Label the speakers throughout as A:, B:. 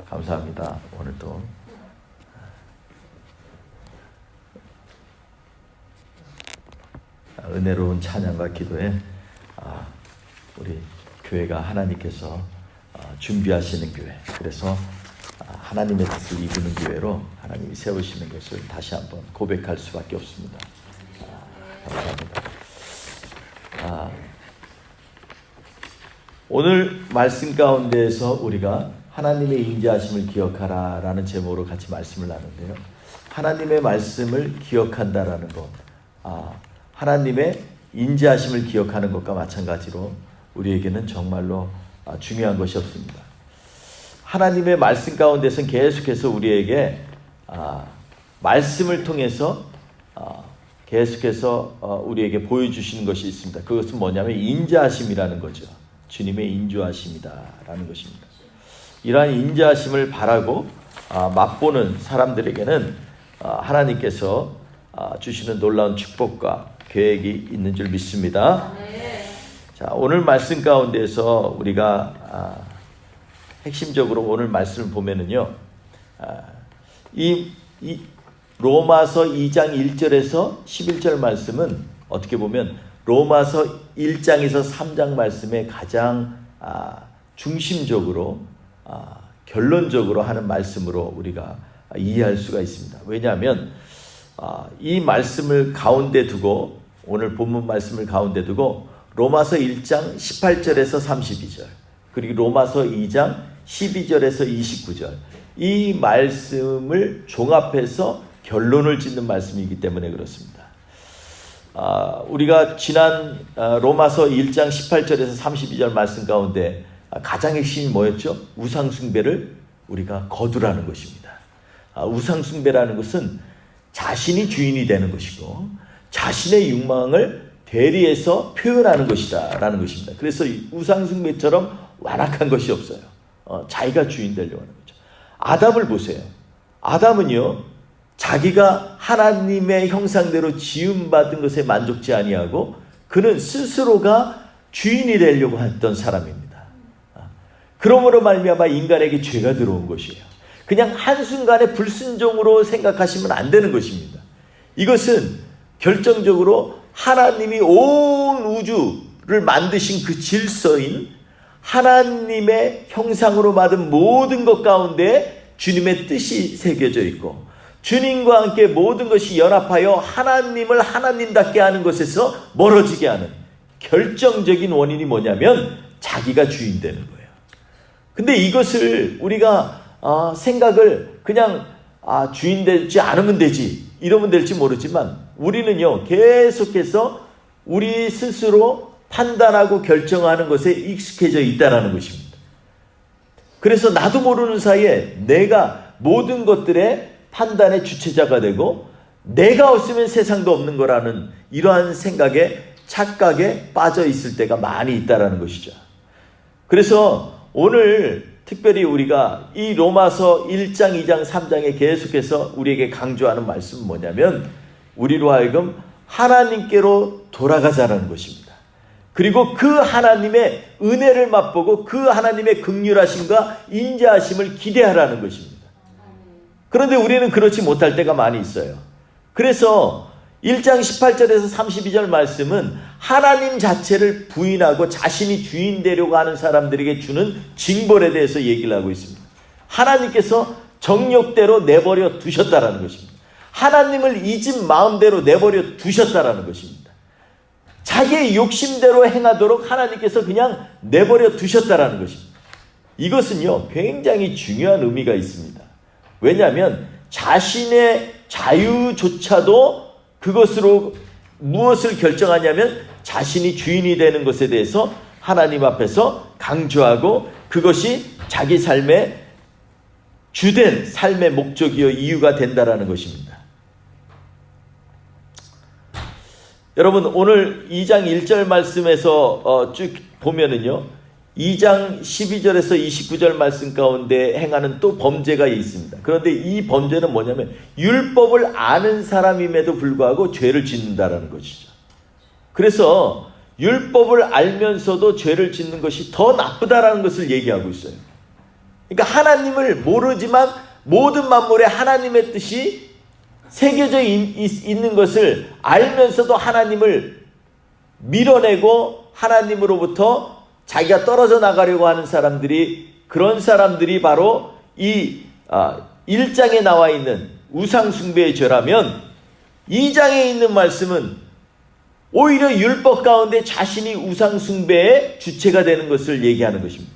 A: 감사합니다. 오늘도 은혜로운 찬양과 기도에 우리 교회가 하나님께서 준비하시는 교회, 그래서 하나님의 뜻을 이루는 교회로 하나님이 세우시는 것을 다시 한번 고백할 수밖에 없습니다. 감사합니다. 오늘 말씀 가운데에서 우리가 하나님의 인자하심을 기억하라 라는 제목으로 같이 말씀을 나누는데요, 하나님의 말씀을 기억한다라는 것, 하나님의 인자하심을 기억하는 것과 마찬가지로 우리에게는 정말로 중요한 것이 없습니다. 하나님의 말씀 가운데서는 계속해서 우리에게 말씀을 통해서 계속해서 우리에게 보여주시는 것이 있습니다. 그것은 뭐냐면 인자하심이라는 거죠. 주님의 인자하심이다라는 것입니다. 이러한 인자하심을 바라고 맛보는 사람들에게는 하나님께서 주시는 놀라운 축복과 계획이 있는 줄 믿습니다. 자, 오늘 말씀 가운데서 우리가 핵심적으로 오늘 말씀을 보면은요, 이 로마서 2장 1절에서 11절 말씀은 어떻게 보면 로마서 1장에서 3장 말씀의 가장 중심적으로 결론적으로 하는 말씀으로 우리가 이해할 수가 있습니다. 왜냐하면 이 말씀을 가운데 두고, 오늘 본문 말씀을 가운데 두고 로마서 1장 18절에서 32절, 그리고 로마서 2장 12절에서 29절, 이 말씀을 종합해서 결론을 짓는 말씀이기 때문에 그렇습니다. 우리가 지난 로마서 1장 18절에서 32절 말씀 가운데 가장 핵심이 뭐였죠? 우상숭배를 우리가 거두라는 것입니다. 우상숭배라는 것은 자신이 주인이 되는 것이고 자신의 욕망을 대리해서 표현하는 것이다 라는 것입니다. 그래서 우상숭배처럼 완악한 것이 없어요. 자기가 주인 되려고 하는 거죠. 아담을 보세요. 아담은요, 자기가 하나님의 형상대로 지음받은 것에 만족지 아니하고 그는 스스로가 주인이 되려고 했던 사람입니다. 그러므로 말미암아 인간에게 죄가 들어온 것이에요. 그냥 한순간에 불순종으로 생각하시면 안 되는 것입니다. 이것은 결정적으로 하나님이 온 우주를 만드신 그 질서인 하나님의 형상으로 만든 모든 것 가운데 주님의 뜻이 새겨져 있고, 주님과 함께 모든 것이 연합하여 하나님을 하나님답게 하는 것에서 멀어지게 하는 결정적인 원인이 뭐냐면 자기가 주인 되는 거예요. 근데 이것을 우리가 생각을 그냥 주인 되지 않으면 되지, 이러면 될지 모르지만 우리는요, 계속해서 우리 스스로 판단하고 결정하는 것에 익숙해져 있다는 것입니다. 그래서 나도 모르는 사이에 내가 모든 것들의 판단의 주체자가 되고 내가 없으면 세상도 없는 거라는 이러한 생각에, 착각에 빠져 있을 때가 많이 있다는 것이죠. 그래서 오늘 특별히 우리가 이 로마서 1장, 2장, 3장에 계속해서 우리에게 강조하는 말씀은 뭐냐면 우리로 하여금 하나님께로 돌아가자라는 것입니다. 그리고 그 하나님의 은혜를 맛보고 그 하나님의 긍휼하심과 인자하심을 기대하라는 것입니다. 그런데 우리는 그렇지 못할 때가 많이 있어요. 그래서 1장 18절에서 32절 말씀은 하나님 자체를 부인하고 자신이 주인 되려고 하는 사람들에게 주는 징벌에 대해서 얘기를 하고 있습니다. 하나님께서 정욕대로 내버려 두셨다라는 것입니다. 하나님을 잊은 마음대로 내버려 두셨다라는 것입니다. 자기의 욕심대로 행하도록 하나님께서 그냥 내버려 두셨다라는 것입니다. 이것은요, 굉장히 중요한 의미가 있습니다. 왜냐하면 자신의 자유조차도 그것으로 무엇을 결정하냐면 자신이 주인이 되는 것에 대해서 하나님 앞에서 강조하고 그것이 자기 삶의 주된 삶의 목적이요 이유가 된다라는 것입니다. 여러분, 오늘 2장 1절 말씀에서 쭉 보면은요, 2장 12절에서 29절 말씀 가운데 행하는 또 범죄가 있습니다. 그런데 이 범죄는 뭐냐면 율법을 아는 사람임에도 불구하고 죄를 짓는다라는 것이죠. 그래서 율법을 알면서도 죄를 짓는 것이 더 나쁘다라는 것을 얘기하고 있어요. 그러니까 하나님을 모르지만 모든 만물에 하나님의 뜻이 새겨져 있는 것을 알면서도 하나님을 밀어내고 하나님으로부터 자기가 떨어져 나가려고 하는 사람들이, 그런 사람들이 바로 이 1장에 나와 있는 우상숭배의 죄라면, 2장에 있는 말씀은 오히려 율법 가운데 자신이 우상숭배의 주체가 되는 것을 얘기하는 것입니다.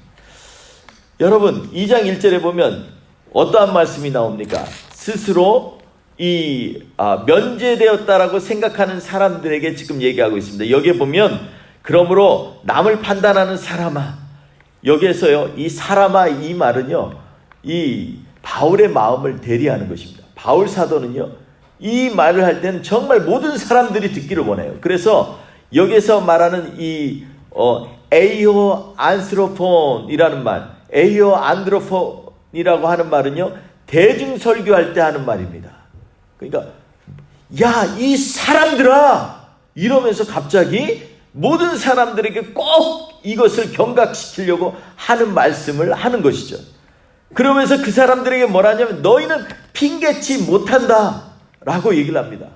A: 여러분, 2장 1절에 보면 어떠한 말씀이 나옵니까? 스스로 면제되었다라고 생각하는 사람들에게 지금 얘기하고 있습니다. 여기에 보면, 그러므로 남을 판단하는 사람아, 여기에서요, 이 사람아, 이 말은요, 이 바울의 마음을 대리하는 것입니다. 바울 사도는요, 이 말을 할 때는 정말 모든 사람들이 듣기를 원해요. 그래서 여기서 말하는 이 에이오 안스로폰이라는 말, 에이오 안드로폰이라고 하는 말은요, 대중 설교할 때 하는 말입니다. 그러니까 야, 이 사람들아, 이러면서 갑자기 모든 사람들에게 꼭 이것을 경각시키려고 하는 말씀을 하는 것이죠. 그러면서 그 사람들에게 뭐라냐면, 너희는 핑계치 못한다 라고 얘기를 합니다.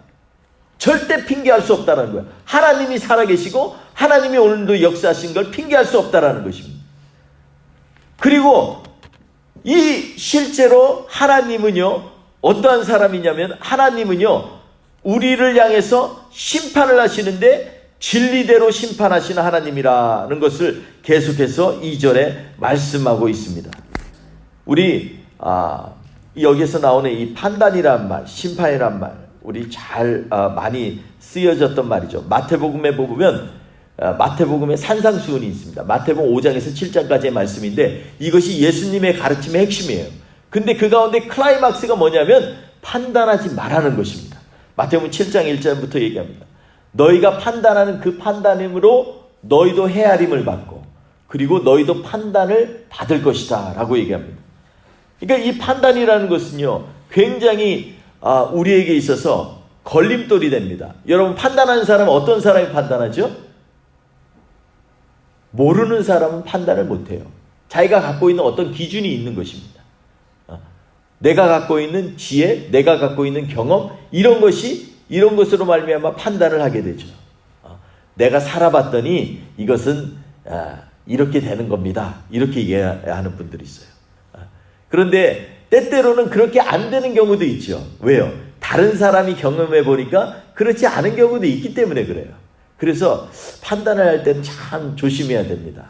A: 절대 핑계할 수 없다는 거예요. 하나님이 살아계시고 하나님이 오늘도 역사하신 걸 핑계할 수 없다는 것입니다. 그리고 실제로 하나님은요, 어떠한 사람이냐면, 하나님은요, 우리를 향해서 심판을 하시는데 진리대로 심판하시는 하나님이라는 것을 계속해서 2절에 말씀하고 있습니다. 우리 여기서 나오는 이 판단이란 말, 심판이란 말, 우리 많이 쓰여졌던 말이죠. 마태복음에 보면 마태복음에 산상수훈이 있습니다. 마태복음 5장에서 7장까지의 말씀인데, 이것이 예수님의 가르침의 핵심이에요. 근데 그 가운데 클라이막스가 뭐냐면 판단하지 말라는 것입니다. 마태복음 7장 1절부터 얘기합니다. 너희가 판단하는 그 판단임으로 너희도 헤아림을 받고, 그리고 너희도 판단을 받을 것이다 라고 얘기합니다. 그러니까 이 판단이라는 것은요, 굉장히 우리에게 있어서 걸림돌이 됩니다. 여러분, 판단하는 사람은 어떤 사람이 판단하죠? 모르는 사람은 판단을 못해요. 자기가 갖고 있는 어떤 기준이 있는 것입니다. 내가 갖고 있는 지혜, 내가 갖고 있는 경험, 이런 것으로 말미암아 판단을 하게 되죠. 내가 살아봤더니 이것은 이렇게 되는 겁니다, 이렇게 이해하는 분들이 있어요. 그런데 때때로는 그렇게 안 되는 경우도 있죠. 왜요? 다른 사람이 경험해 보니까 그렇지 않은 경우도 있기 때문에 그래요. 그래서 판단을 할 때는 참 조심해야 됩니다.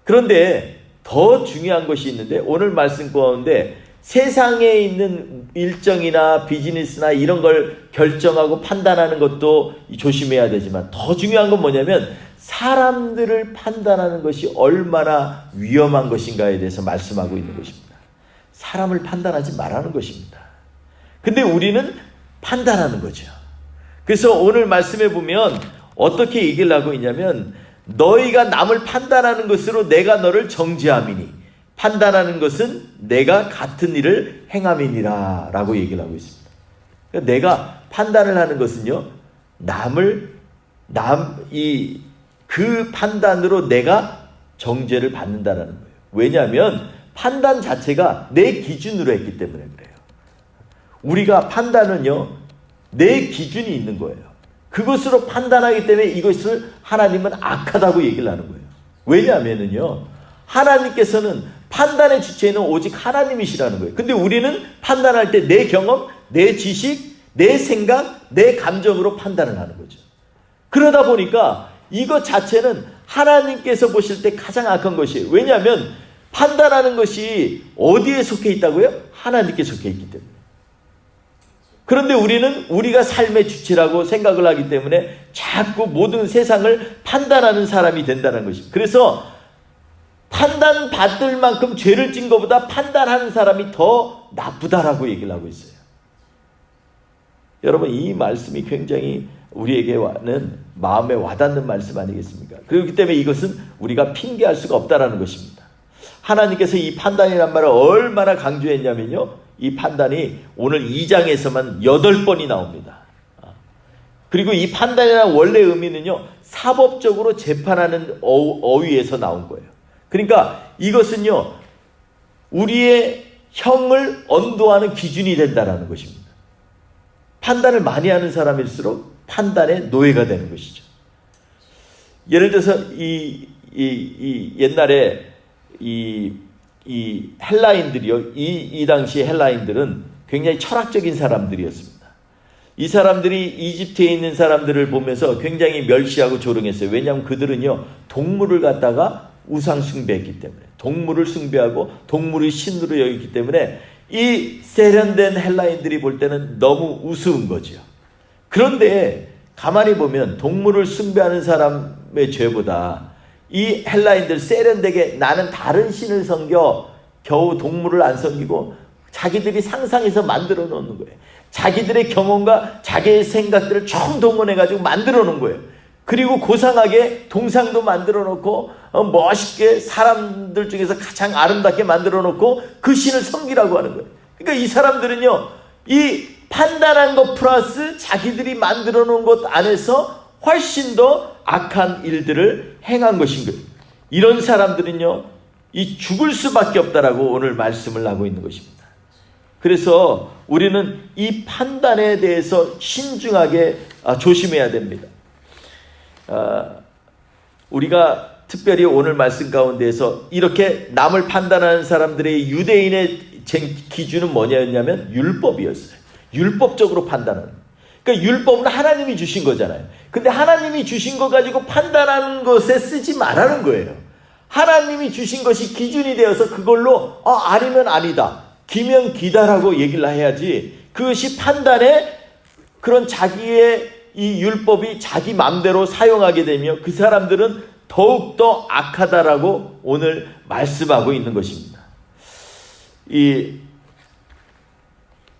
A: 그런데 더 중요한 것이 있는데, 오늘 말씀 가운데 세상에 있는 일정이나 비즈니스나 이런 걸 결정하고 판단하는 것도 조심해야 되지만, 더 중요한 건 뭐냐면 사람들을 판단하는 것이 얼마나 위험한 것인가에 대해서 말씀하고 있는 것입니다. 사람을 판단하지 말라는 것입니다. 근데 우리는 판단하는 거죠. 그래서 오늘 말씀에 보면 어떻게 얘기를 하고 있냐면, 너희가 남을 판단하는 것으로 내가 너를 정죄함이니 판단하는 것은 내가 같은 일을 행함이니라 라고 얘기를 하고 있습니다. 그러니까 내가 판단을 하는 것은요, 그 판단으로 내가 정죄를 받는다는 거예요. 왜냐하면 판단 자체가 내 기준으로 했기 때문에 그래요. 우리가 판단은요, 내 기준이 있는 거예요. 그것으로 판단하기 때문에 이것을 하나님은 악하다고 얘기를 하는 거예요. 왜냐하면요, 하나님께서는 판단의 주체는 오직 하나님이시라는 거예요. 근데 우리는 판단할 때 내 경험, 내 지식, 내 생각, 내 감정으로 판단을 하는 거죠. 그러다 보니까 이것 자체는 하나님께서 보실 때 가장 악한 것이에요. 왜냐하면 판단하는 것이 어디에 속해 있다고요? 하나님께 속해 있기 때문에. 그런데 우리는 우리가 삶의 주체라고 생각을 하기 때문에 자꾸 모든 세상을 판단하는 사람이 된다는 것입니다. 그래서 판단받을 만큼 죄를 진 것보다 판단하는 사람이 더 나쁘다라고 얘기를 하고 있어요. 여러분, 이 말씀이 굉장히 우리에게는 마음에 와닿는 말씀 아니겠습니까? 그렇기 때문에 이것은 우리가 핑계할 수가 없다라는 것입니다. 하나님께서 이 판단이란 말을 얼마나 강조했냐면요, 이 판단이 오늘 2장에서만 8번이 나옵니다. 그리고 이 판단이라는 원래 의미는요, 사법적으로 재판하는 어휘에서 나온 거예요. 그러니까 이것은요, 우리의 형을 언도하는 기준이 된다는 것입니다. 판단을 많이 하는 사람일수록 판단의 노예가 되는 것이죠. 예를 들어서 옛날에 이 헬라인들이요, 이 당시 헬라인들은 굉장히 철학적인 사람들이었습니다. 이 사람들이 이집트에 있는 사람들을 보면서 굉장히 멸시하고 조롱했어요. 왜냐하면 그들은요, 동물을 갖다가 우상 숭배했기 때문에, 동물을 숭배하고 동물을 신으로 여기기 때문에 이 세련된 헬라인들이 볼 때는 너무 우스운 거죠. 그런데 가만히 보면 동물을 숭배하는 사람의 죄보다 이 헬라인들 세련되게 나는 다른 신을 섬겨 겨우 동물을 안 섬기고 자기들이 상상해서 만들어 놓는 거예요. 자기들의 경험과 자기의 생각들을 총동원해가지고 만들어 놓은 거예요. 그리고 고상하게 동상도 만들어 놓고 멋있게 사람들 중에서 가장 아름답게 만들어 놓고 그 신을 섬기라고 하는 거예요. 그러니까 이 사람들은요, 이 판단한 것 플러스 자기들이 만들어 놓은 것 안에서 훨씬 더 악한 일들을 행한 것인 거예요. 이런 사람들은요, 이 죽을 수밖에 없다라고 오늘 말씀을 하고 있는 것입니다. 그래서 우리는 이 판단에 대해서 신중하게 조심해야 됩니다. 우리가 특별히 오늘 말씀 가운데에서 이렇게 남을 판단하는 사람들의 유대인의 기준은 뭐냐면 율법이었어요. 율법적으로 판단하는. 그러니까 율법은 하나님이 주신 거잖아요. 근데 하나님이 주신 거 가지고 판단하는 것에 쓰지 말라는 거예요. 하나님이 주신 것이 기준이 되어서 그걸로 아니면 아니다, 기면 기다라고 얘기를 해야지, 그것이 판단에 그런 자기의 이 율법이 자기 마음대로 사용하게 되며 그 사람들은 더욱더 악하다라고 오늘 말씀하고 있는 것입니다. 이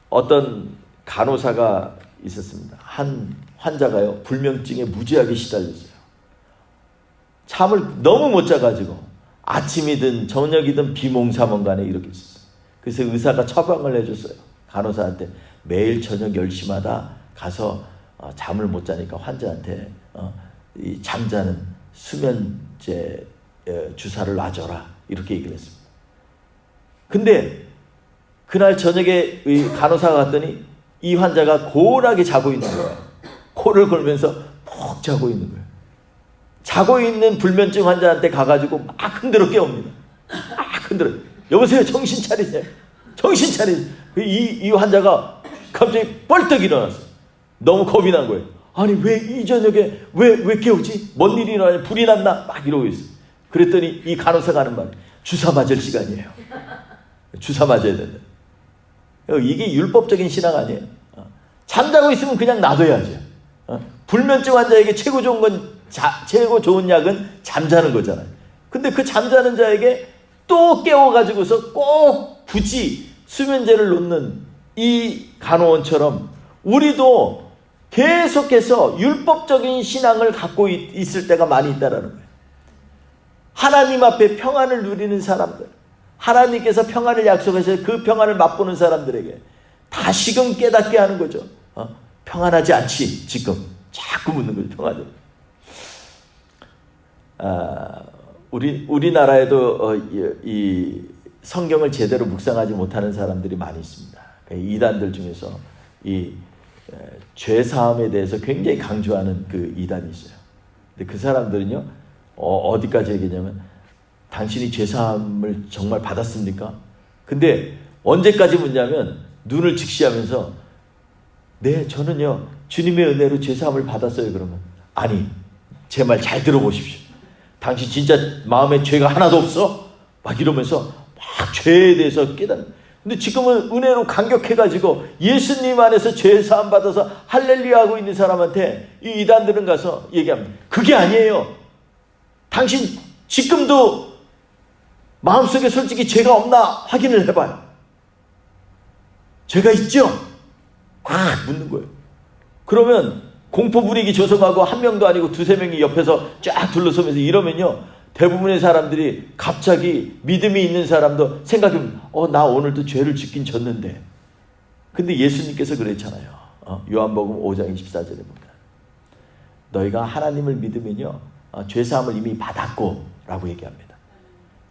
A: 어떤 간호사가 있었습니다. 한 환자가요, 불면증에 무지하게 시달렸어요. 잠을 너무 못 자가지고 아침이든 저녁이든 비몽사몽간에 이렇게 있었어요. 그래서 의사가 처방을 해줬어요. 간호사한테 매일 저녁 10시마다 가서 잠을 못 자니까 환자한테 이 잠자는 수면제 주사를 놔줘라, 이렇게 얘기를 했습니다. 근데 그날 저녁에 이 간호사가 갔더니 이 환자가 고온하게 자고 있는 거예요. 코를 골면서 푹 자고 있는 거예요. 자고 있는 불면증 환자한테 가가지고 막 흔들어 깨웁니다. 막 흔들어. 여보세요, 정신 차리세요. 정신 차리세요. 이 환자가 갑자기 벌떡 일어났어요. 너무 겁이 난 거예요. 아니, 왜 이 저녁에 왜 깨우지? 뭔 일이 일어나냐? 불이 났나? 막 이러고 있어요. 그랬더니 이 간호사가 하는 말이, 주사 맞을 시간이에요. 주사 맞아야 된다. 이게 율법적인 신앙 아니에요. 잠자고 있으면 그냥 놔둬야죠. 불면증 환자에게 최고 좋은 약은 잠자는 거잖아요. 근데 그 잠자는 자에게 또 깨워가지고서 꼭 굳이 수면제를 놓는 이 간호원처럼 우리도 계속해서 율법적인 신앙을 갖고 있을 때가 많이 있다는 거예요. 하나님 앞에 평안을 누리는 사람들, 하나님께서 평안을 약속하셔서 그 평안을 맛보는 사람들에게 다시금 깨닫게 하는 거죠. 평안하지 않지 지금? 자꾸 묻는 거죠. 평안을. 우리나라에도 이 성경을 제대로 묵상하지 못하는 사람들이 많이 있습니다. 이단들 중에서 이 죄사함에 대해서 굉장히 강조하는 그 이단이 있어요. 근데 그 사람들은요, 어디까지 얘기냐면, 당신이 죄사함을 정말 받았습니까? 근데 언제까지 묻냐면, 눈을 직시하면서, 네, 저는요 주님의 은혜로 죄사함을 받았어요. 그러면, 아니, 제 말 잘 들어보십시오. 당신 진짜 마음에 죄가 하나도 없어? 막 이러면서 막 죄에 대해서 깨닫는. 근데 지금은 은혜로 감격해가지고 예수님 안에서 죄 사함 받아서 할렐루야 하고 있는 사람한테 이 이단들은 가서 얘기합니다. 그게 아니에요. 당신 지금도 마음속에 솔직히 죄가 없나 확인을 해봐요. 죄가 있죠? 막 묻는 거예요. 그러면 공포 분위기 조성하고 한 명도 아니고 두세 명이 옆에서 쫙 둘러서면서 이러면요, 대부분의 사람들이 갑자기 믿음이 있는 사람도 생각해보면, 나 오늘도 죄를 짓긴 졌는데. 근데 예수님께서 그랬잖아요. 요한복음 5장 24절에 보면, 너희가 하나님을 믿으면요, 죄사함을 이미 받았고 라고 얘기합니다.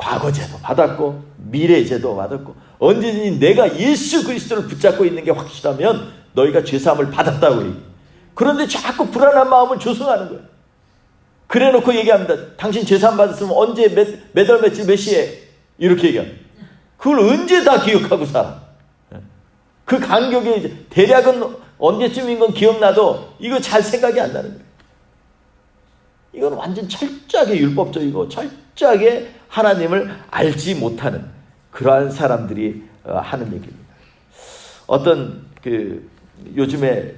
A: 과거죄도 받았고 미래죄도 받았고 언제든지 내가 예수 그리스도를 붙잡고 있는 게 확실하면 너희가 죄사함을 받았다고 얘기해. 그런데 자꾸 불안한 마음을 조성하는 거예요. 그래놓고 얘기합니다. 당신 죄사함 받았으면 언제 몇 월 며칠 몇 시에 이렇게 얘기합니다. 그걸 언제 다 기억하고 살아. 그 간격이 대략은 언제쯤인 건 기억나도 이거 잘 생각이 안 나는 거예요. 이건 완전 철저하게 율법적이고 철저하게 하나님을 알지 못하는 그러한 사람들이 하는 얘기입니다. 어떤 요즘에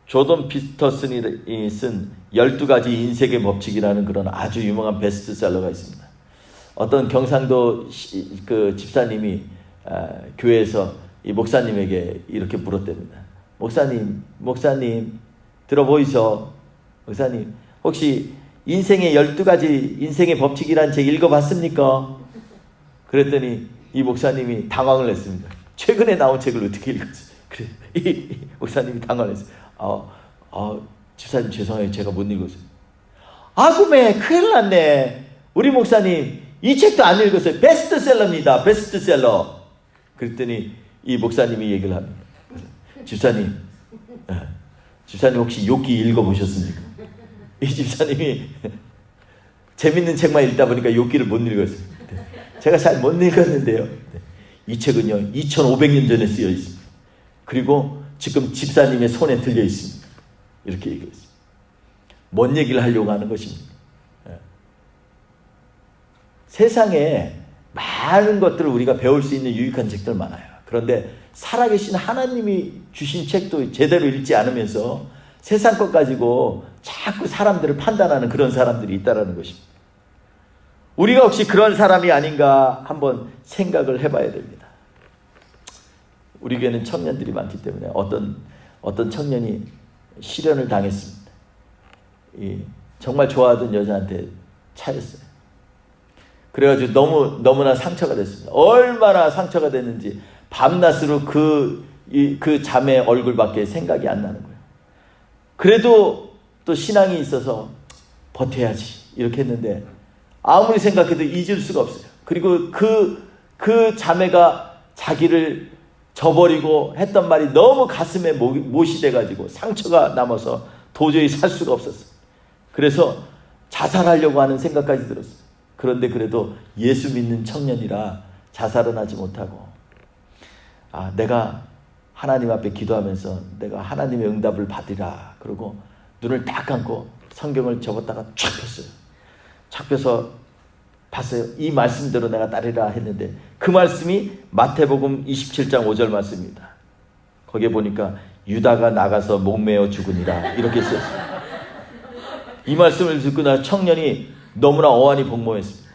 A: 조던 피터슨이 쓴 12가지 인생의 법칙이라는 그런 아주 유명한 베스트셀러가 있습니다. 어떤 경상도 집사님이 교회에서 이 목사님에게 이렇게 물었답니다. 목사님 들어보이소. 목사님 혹시 인생의 12가지 인생의 법칙이란 책 읽어봤습니까? 그랬더니 이 목사님이 당황을 했습니다. 최근에 나온 책을 어떻게 읽었어요? 그래, 이 목사님이 당황을 했어요. 집사님 죄송해요. 제가 못 읽었어요. 아구매 큰일 났네. 우리 목사님 이 책도 안 읽었어요. 베스트셀러입니다. 베스트셀러. 그랬더니 이 목사님이 얘기를 합니다. 집사님 혹시 욥기 읽어보셨습니까? 이 집사님이 재밌는 책만 읽다 보니까 욥기를 못 읽었어요. 제가 잘 못 읽었는데요. 이 책은요 2500년 전에 쓰여 있습니다. 그리고 지금 집사님의 손에 들려 있습니다. 이렇게 얘기했습니다. 뭔 얘기를 하려고 하는 것입니다. 세상에 많은 것들을 우리가 배울 수 있는 유익한 책들 많아요. 그런데 살아계신 하나님이 주신 책도 제대로 읽지 않으면서 세상 것 가지고 자꾸 사람들을 판단하는 그런 사람들이 있다는 것입니다. 우리가 혹시 그런 사람이 아닌가 한번 생각을 해봐야 됩니다. 우리 교회는 청년들이 많기 때문에 어떤 청년이 실연을 당했습니다. 정말 좋아하던 여자한테 차였어요. 그래가지고 너무나 상처가 됐습니다. 얼마나 상처가 됐는지 밤낮으로 그 자매의 얼굴밖에 생각이 안 나는 거예요. 그래도 또 신앙이 있어서 버텨야지 이렇게 했는데 아무리 생각해도 잊을 수가 없어요. 그리고 그 자매가 자기를 저버리고 했던 말이 너무 가슴에 못이 돼가지고 상처가 남아서 도저히 살 수가 없었어요. 그래서 자살하려고 하는 생각까지 들었어요. 그런데 그래도 예수 믿는 청년이라 자살은 하지 못하고 내가 하나님 앞에 기도하면서 내가 하나님의 응답을 받으라 그러고 눈을 딱 감고 성경을 접었다가 쫙 폈어요. 쫙 펴서 봤어요. 이 말씀대로 내가 따르라 했는데 그 말씀이 마태복음 27장 5절 말씀입니다. 거기에 보니까 유다가 나가서 목매어 죽으니라 이렇게 쓰였어요. 이 말씀을 듣고 나 청년이 너무나 어안이 복모했습니다.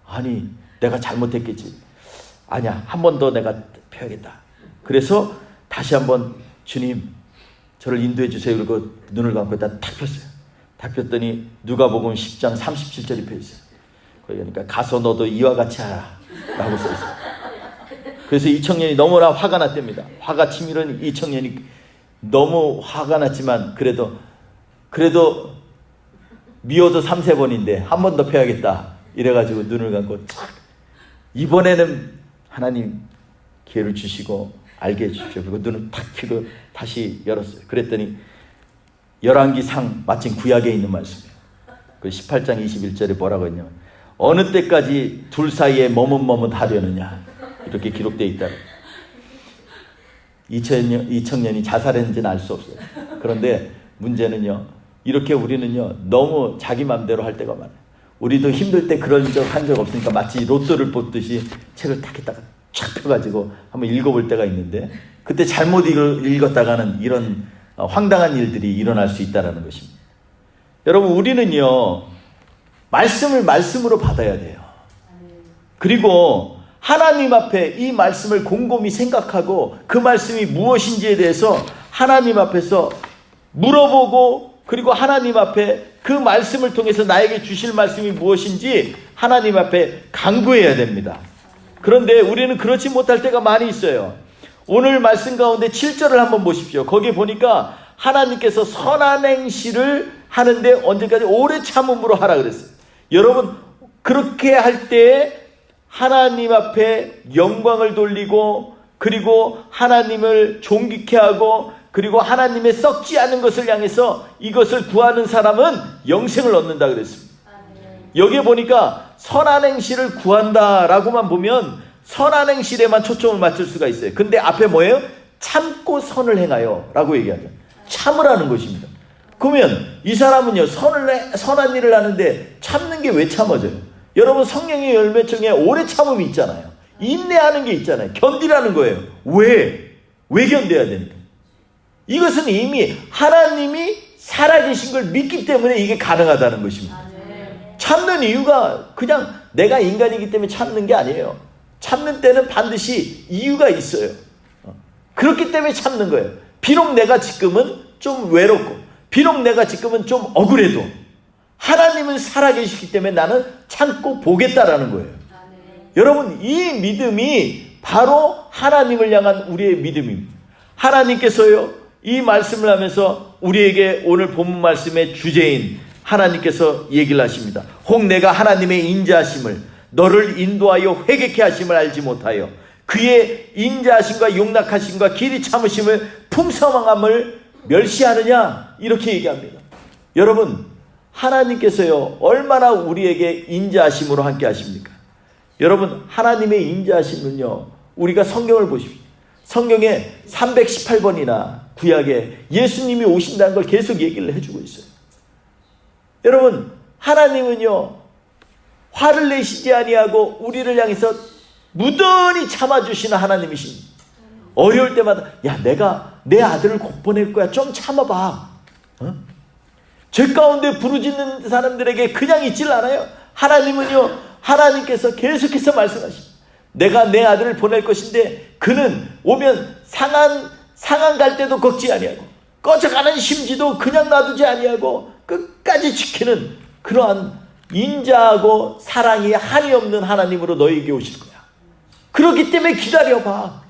A: 아니 내가 잘못했겠지. 아니야 한 번 더 내가 펴야겠다. 그래서 다시 한번 주님 저를 인도해 주세요. 그리고 눈을 감고 딱 폈어요. 딱 폈더니 누가복음 10장 37절이 펴있어요. 그러니까 가서 너도 이와 같이 하라 라고 써있어요. 그래서 이 청년이 너무나 화가 났답니다. 화가 치밀은 이 청년이 너무 화가 났지만 그래도 미워도 3-4번인데 한 번 더 펴야겠다 이래가지고 눈을 감고 이번에는 하나님 기회를 주시고 알게 해주십시오. 그리고 눈을 탁 펴고 다시 열었어요. 그랬더니 열왕기상 마침 구약에 있는 말씀이에요. 그 18장 21절에 뭐라고 했냐면 어느 때까지 둘 사이에 머뭇머뭇하려느냐 이렇게 기록되어 있다. 이 청년이 자살했는지는 알 수 없어요. 그런데 문제는요 이렇게 우리는요 너무 자기 마음대로 할 때가 많아요. 우리도 힘들 때 그런 적 한 적 없으니까 마치 로또를 뽑듯이 책을 딱 했다가 쫙 펴가지고 한번 읽어볼 때가 있는데 그때 잘못 읽었다가는 이런 황당한 일들이 일어날 수 있다는 것입니다. 여러분 우리는요 말씀을 말씀으로 받아야 돼요. 그리고 하나님 앞에 이 말씀을 곰곰이 생각하고 그 말씀이 무엇인지에 대해서 하나님 앞에서 물어보고 그리고 하나님 앞에 그 말씀을 통해서 나에게 주실 말씀이 무엇인지 하나님 앞에 간구해야 됩니다. 그런데 우리는 그렇지 못할 때가 많이 있어요. 오늘 말씀 가운데 7절을 한번 보십시오. 거기에 보니까 하나님께서 선한 행실을 하는데 언제까지 오래 참음으로 하라 그랬어요. 여러분 그렇게 할 때 하나님 앞에 영광을 돌리고, 그리고 하나님을 존귀케 하고, 그리고 하나님의 썩지 않은 것을 향해서 이것을 구하는 사람은 영생을 얻는다 그랬습니다. 여기에 보니까 선한 행실을 구한다라고만 보면 선한 행실에만 초점을 맞출 수가 있어요. 근데 앞에 뭐예요? 참고 선을 행하여 라고 얘기하죠. 참으라는 것입니다. 그러면 이 사람은요, 선한 일을 하는데 참는 게 왜 참아져요? 여러분, 성령의 열매 중에 오래 참음이 있잖아요. 인내하는 게 있잖아요. 견디라는 거예요. 왜 견뎌야 되니까? 이것은 이미 하나님이 살아계신 걸 믿기 때문에 이게 가능하다는 것입니다. 참는 이유가 그냥 내가 인간이기 때문에 참는 게 아니에요. 참는 때는 반드시 이유가 있어요. 그렇기 때문에 참는 거예요. 비록 내가 지금은 좀 외롭고, 비록 내가 지금은 좀 억울해도 하나님은 살아계시기 때문에 나는 참고 보겠다라는 거예요. 여러분, 이 믿음이 바로 하나님을 향한 우리의 믿음입니다. 하나님께서요, 이 말씀을 하면서 우리에게 오늘 본문 말씀의 주제인 하나님께서 얘기를 하십니다. 혹 내가 하나님의 인자하심을, 너를 인도하여 회개케 하심을 알지 못하여 그의 인자하심과 용납하심과 길이 참으심을 풍성함을 멸시하느냐, 이렇게 얘기합니다. 여러분, 하나님께서요 얼마나 우리에게 인자하심으로 함께 하십니까? 여러분, 하나님의 인자하심은요, 우리가 성경을 보십시오. 성경에 318번이나 구약에 예수님이 오신다는 걸 계속 얘기를 해주고 있어요. 여러분, 하나님은요 화를 내시지 아니하고 우리를 향해서 무던히 참아주시는 하나님이십니다. 어려울 때마다 야, 내가 내 아들을 곧 보낼 거야, 좀 참아봐. 죄 가운데 부르짖는 사람들에게 그냥 있질 않아요. 하나님은요, 하나님께서 계속해서 말씀하십니다. 내가 내 아들을 보낼 것인데 그는 오면 상한 갈 때도 걷지 아니하고 꺼져가는 심지도 그냥 놔두지 아니하고 끝까지 지키는 그러한 인자하고 사랑이 한이 없는 하나님으로 너에게 오실 거야. 그렇기 때문에 기다려봐.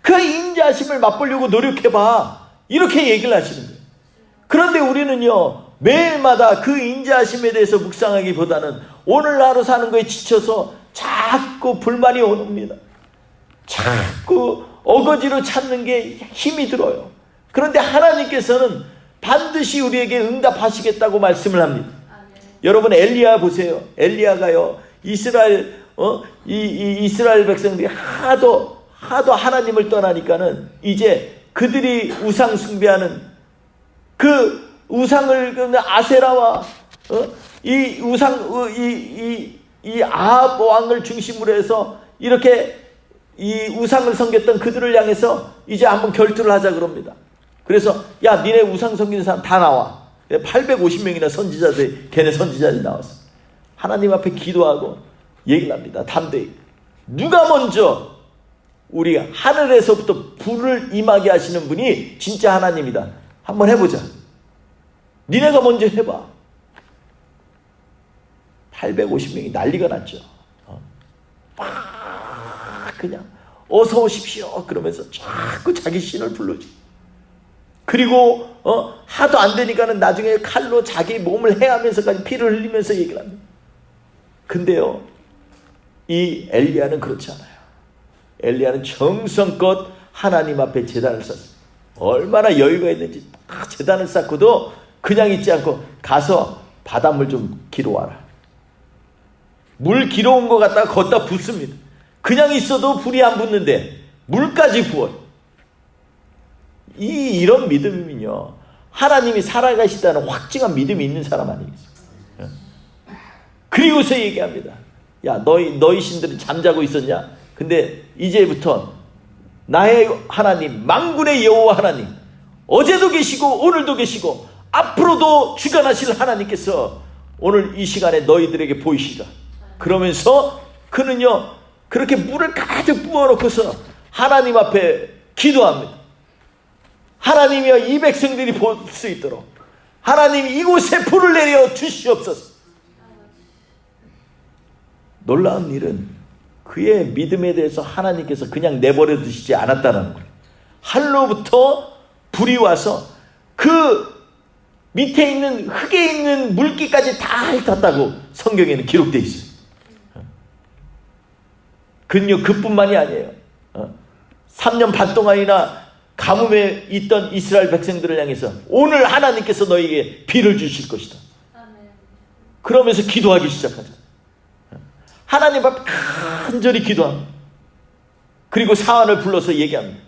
A: 그 인자하심을 맛보려고 노력해봐. 이렇게 얘기를 하시는 거예요. 그런데 우리는요, 매일마다 그 인자하심에 대해서 묵상하기보다는 오늘 하루 사는 거에 지쳐서 자꾸 불만이 옵니다. 자꾸 어거지로 찾는 게 힘이 들어요. 그런데 하나님께서는 반드시 우리에게 응답하시겠다고 말씀을 합니다. 여러분, 엘리야 보세요. 엘리야가요, 이스라엘 백성들이 하도 하나님을 떠나니까는 이제 그들이 우상 숭배하는 그 우상을 아세라와 이 아합 왕을 중심으로 해서 이렇게 이 우상을 섬겼던 그들을 향해서 이제 한번 결투를 하자 그럽니다. 그래서 야, 니네 우상 섬기는 사람 다 나와. 850명이나 선지자들, 걔네 선지자들이 나왔어. 하나님 앞에 기도하고 얘기를 합니다. 담대히. 누가 먼저 우리 하늘에서부터 불을 임하게 하시는 분이 진짜 하나님이다. 한번 해보자. 니네가 먼저 해봐. 850명이 난리가 났죠. 막 그냥 어서 오십시오 그러면서 자꾸 자기 신을 불러지. 그리고 하도 안 되니까는 나중에 칼로 자기 몸을 해하면서까지 피를 흘리면서 얘기를 합니다. 근데요, 이 엘리야는 그렇지 않아요. 엘리야는 정성껏 하나님 앞에 제단을 쌓았어요. 얼마나 여유가 있는지 제단을 쌓고도 그냥 있지 않고 가서 바닷물 좀 길어와라. 물 길어온 거 갖다가 걷다 붓습니다. 그냥 있어도 불이 안 붙는데 물까지 부어요. 이런 믿음이면요, 하나님이 살아가시다는 확증한 믿음이 있는 사람 아니겠어요? 그리고서 얘기합니다. 야, 너희 신들은 잠자고 있었냐? 근데 이제부터 나의 하나님, 만군의 여호와 하나님, 어제도 계시고 오늘도 계시고 앞으로도 주관하실 하나님께서 오늘 이 시간에 너희들에게 보이시다. 그러면서 그는요, 그렇게 물을 가득 부어놓고서 하나님 앞에 기도합니다. 하나님이여, 이 백성들이 볼 수 있도록 하나님 이곳에 불을 내려 주시옵소서. 놀라운 일은 그의 믿음에 대해서 하나님께서 그냥 내버려 두시지 않았다는 거예요. 하늘로부터 불이 와서 그 밑에 있는 흙에 있는 물기까지 다 핥았다고 성경에는 기록되어 있어요. 그뿐만이 아니에요. 3년 반 동안이나 가뭄에 있던 이스라엘 백성들을 향해서 오늘 하나님께서 너에게 비를 주실 것이다. 그러면서 기도하기 시작하죠. 하나님 앞에 간절히 기도합니다. 그리고 사환을 불러서 얘기합니다.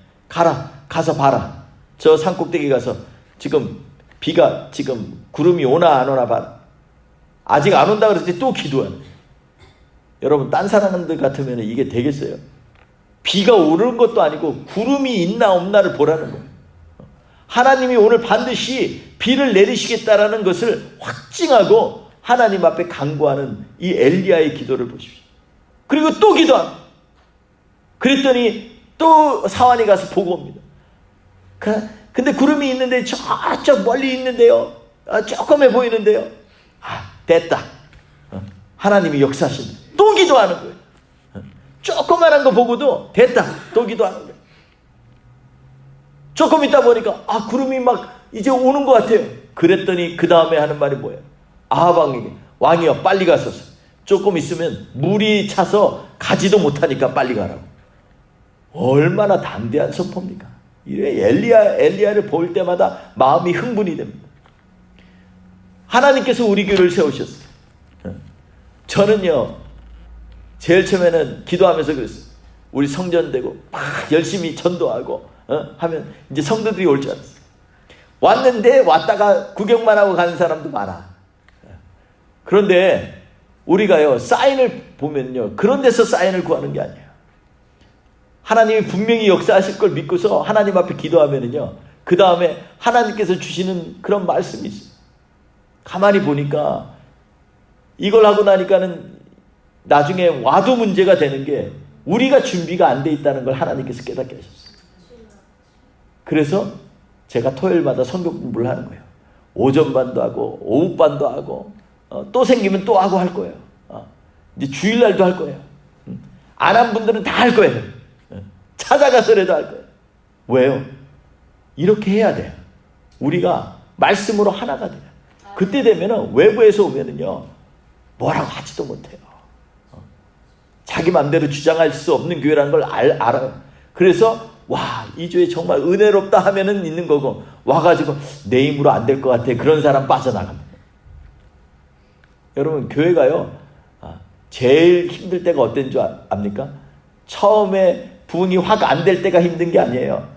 A: 가서 봐라. 저 산꼭대기 가서 지금 비가 지금 구름이 오나 안 오나 봐라. 아직 안 온다 그랬을 때 또 기도하는. 여러분 딴 사람들 같으면 이게 되겠어요? 비가 오는 것도 아니고 구름이 있나 없나를 보라는 거예요. 하나님이 오늘 반드시 비를 내리시겠다라는 것을 확증하고 하나님 앞에 간구하는 이 엘리야의 기도를 보십시오. 그리고 또 기도합니다. 그랬더니 또 사환이 가서 보고 옵니다. 근데 구름이 있는데 저쪽 멀리 있는데요. 조금해 보이는데요. 됐다. 하나님이 역사하신다. 또 기도하는 거예요. 조그만한 거 보고도 됐다. 또 기도하는 거예요. 조금 있다 보니까 구름이 막 이제 오는 것 같아요. 그랬더니 그 다음에 하는 말이 뭐예요? 아합 왕이여 빨리 가소서. 조금 있으면 물이 차서 가지도 못하니까 빨리 가라고. 얼마나 담대한 선포입니까? 엘리야를 볼 때마다 마음이 흥분이 됩니다. 하나님께서 우리 교회를 세우셨어요. 저는요 제일 처음에는 기도하면서 그랬어요. 우리 성전되고 막 열심히 전도하고 하면 이제 성도들이 올 줄 알았어요. 왔는데 왔다가 구경만 하고 가는 사람도 많아. 그런데 우리가요 사인을 보면요 그런 데서 사인을 구하는 게 아니에요. 하나님이 분명히 역사하실 걸 믿고서 하나님 앞에 기도하면은요 그 다음에 하나님께서 주시는 그런 말씀이 있어요. 가만히 보니까 이걸 하고 나니까는 나중에 와도 문제가 되는 게 우리가 준비가 안 돼 있다는 걸 하나님께서 깨닫게 하셨어요. 그래서 제가 토요일마다 성경 공부를 하는 거예요. 오전반도 하고 오후반도 하고 또 생기면 또 하고 할 거예요. 이제 주일날도 할 거예요. 안 한 분들은 다 할 거예요. 찾아가서라도 할 거예요. 왜요? 이렇게 해야 돼요. 우리가 말씀으로 하나가 돼요. 그때 되면은 외부에서 오면은요 뭐라고 하지도 못해요. 자기 마음대로 주장할 수 없는 교회라는 걸 알아요. 그래서 이 교회 정말 은혜롭다 하면은 있는 거고 와가지고 내 힘으로 안 될 것 같아 그런 사람 빠져나갑니다. 여러분 교회가요 제일 힘들 때가 어떤 줄 압니까? 처음에 부흥이 확 안 될 때가 힘든 게 아니에요.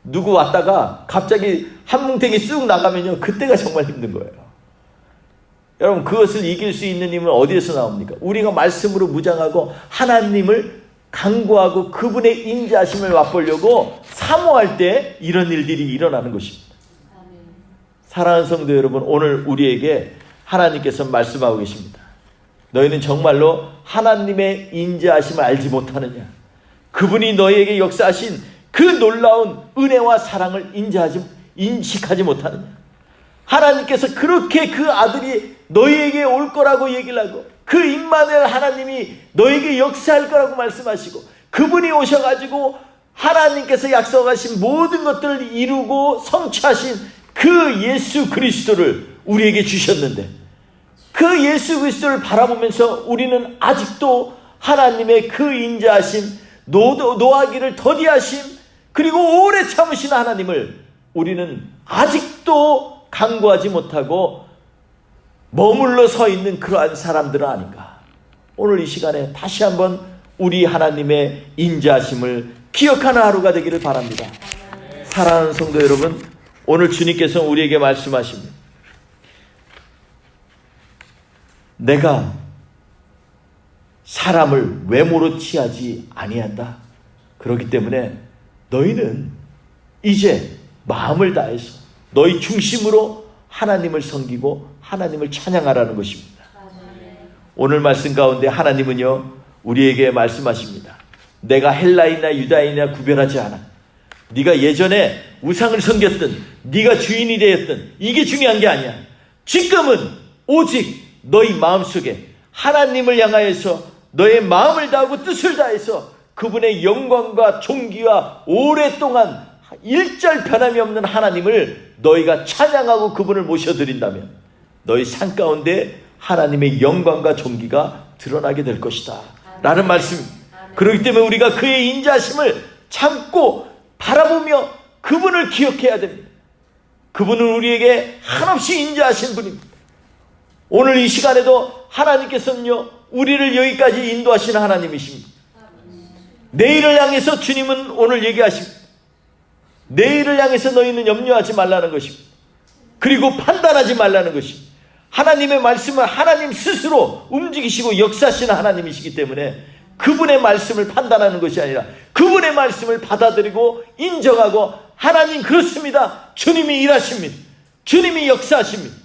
A: 누구 왔다가 갑자기 한 뭉탱이 쑥 나가면요 그때가 정말 힘든 거예요. 여러분 그것을 이길 수 있는 힘은 어디에서 나옵니까? 우리가 말씀으로 무장하고 하나님을 간구하고 그분의 인자하심을 맛보려고 사모할 때 이런 일들이 일어나는 것입니다. 사랑하는 성도 여러분, 오늘 우리에게 하나님께서 말씀하고 계십니다. 너희는 정말로 하나님의 인자하심을 알지 못하느냐? 그분이 너희에게 역사하신 그 놀라운 은혜와 사랑을 인식하지 못하느냐? 하나님께서 그렇게 그 아들이 너희에게 올 거라고 얘기를 하고 그 임마누엘 하나님이 너희에게 역사할 거라고 말씀하시고 그분이 오셔가지고 하나님께서 약속하신 모든 것들을 이루고 성취하신 그 예수 그리스도를 우리에게 주셨는데 그 예수 그리스도를 바라보면서 우리는 아직도 하나님의 그 인자하심, 노하기를 더디하심, 그리고 오래 참으신 하나님을 우리는 아직도 간구하지 못하고 머물러 서 있는 그러한 사람들은 아닌가. 오늘 이 시간에 다시 한번 우리 하나님의 인자하심을 기억하는 하루가 되기를 바랍니다. 사랑하는 성도 여러분, 오늘 주님께서 우리에게 말씀하십니다. 내가 사람을 외모로 취하지 아니한다. 그렇기 때문에 너희는 이제 마음을 다해서 너희 중심으로 하나님을 섬기고 하나님을 찬양하라는 것입니다. 오늘 말씀 가운데 하나님은요 우리에게 말씀하십니다. 내가 헬라인이나 유다인이나 구별하지 않아. 네가 예전에 우상을 섬겼든 네가 주인이 되었든 이게 중요한 게 아니야. 지금은 오직 너희 마음속에 하나님을 향하여서 너의 마음을 다하고 뜻을 다해서 그분의 영광과 존귀와 오랫동안 일절 변함이 없는 하나님을 너희가 찬양하고 그분을 모셔드린다면 너희 삶 가운데 하나님의 영광과 존귀가 드러나게 될 것이다 라는 말씀. 그렇기 때문에 우리가 그의 인자하심을 참고 바라보며 그분을 기억해야 됩니다. 그분은 우리에게 한없이 인자하신 분입니다. 오늘 이 시간에도 하나님께서는요, 우리를 여기까지 인도하시는 하나님이십니다. 내일을 향해서 주님은 오늘 얘기하십니다. 내일을 향해서 너희는 염려하지 말라는 것입니다. 그리고 판단하지 말라는 것입니다. 하나님의 말씀은 하나님 스스로 움직이시고 역사하시는 하나님이시기 때문에 그분의 말씀을 판단하는 것이 아니라 그분의 말씀을 받아들이고 인정하고, 하나님 그렇습니다, 주님이 일하십니다, 주님이 역사하십니다,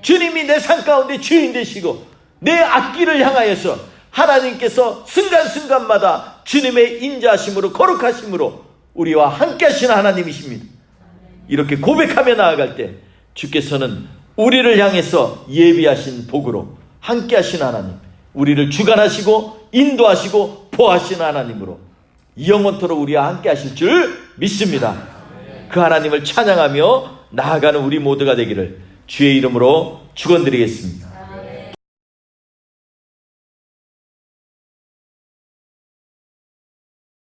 A: 주님이 내 삶 가운데 주인 되시고 내 앞길을 향하여서 하나님께서 순간순간마다 주님의 인자하심으로 거룩하심으로 우리와 함께 하시는 하나님이십니다. 이렇게 고백하며 나아갈 때 주께서는 우리를 향해서 예비하신 복으로 함께 하시는 하나님, 우리를 주관하시고 인도하시고 보호하시는 하나님으로 영원토록 우리와 함께 하실 줄 믿습니다. 그 하나님을 찬양하며 나아가는 우리 모두가 되기를 주의 이름으로 축원드리겠습니다.